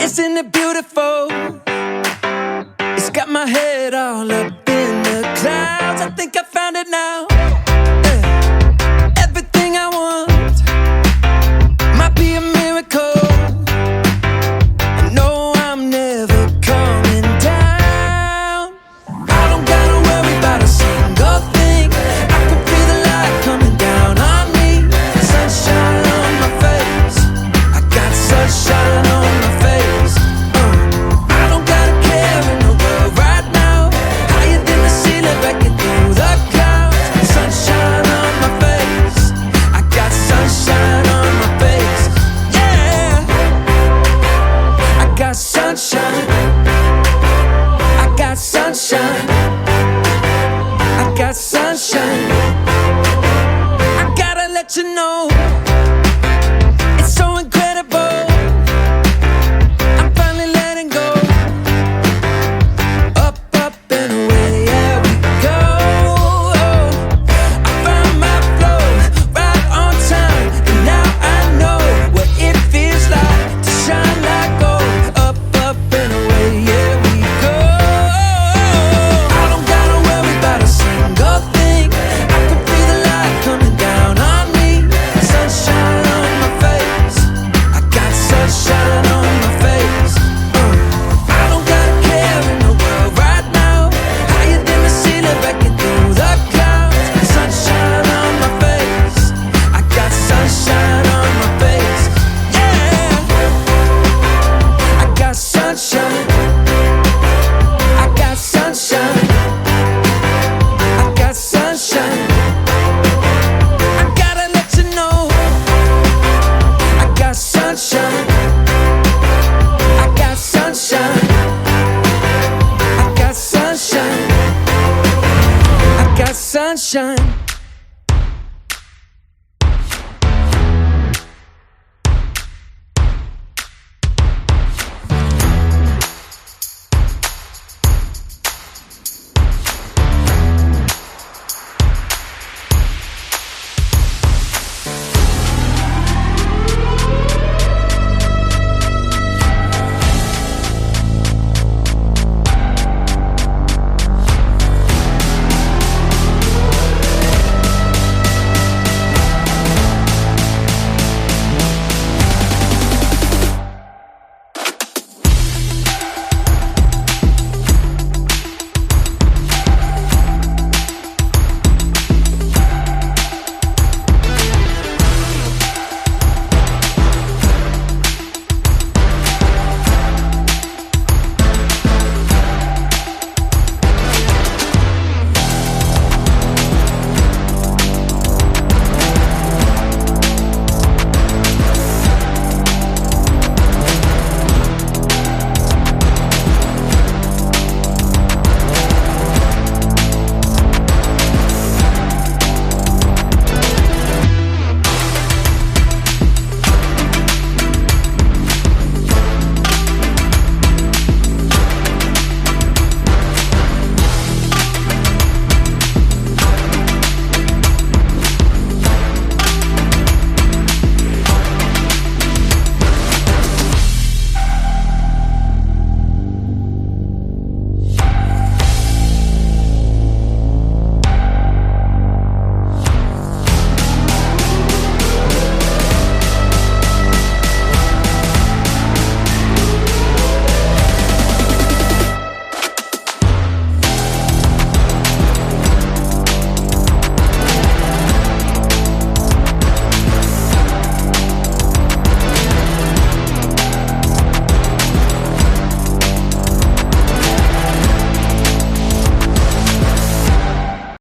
Isn't it beautiful? It's got my head all up in the clouds. I think I found it now. Everything I want might be a miracle. I know I'm never coming down. I don't gotta worry about a single thing. I can feel the light coming down on me. Sunshine on my face. I got sunshine on my face. I don't gotta care in the world right now. Higher than the ceiling, breaking through the clouds. Sunshine on my face. I got sunshine on my face. Yeah, I got sunshine. I got sunshine. I got sunshine. I gotta let you know, it's so incredible. I'm finally letting go. Up, up and away, yeah, we go. I found my flow right on time, and now I know what it feels like to shine like gold. Up, up and away, yeah, we go. sunshine.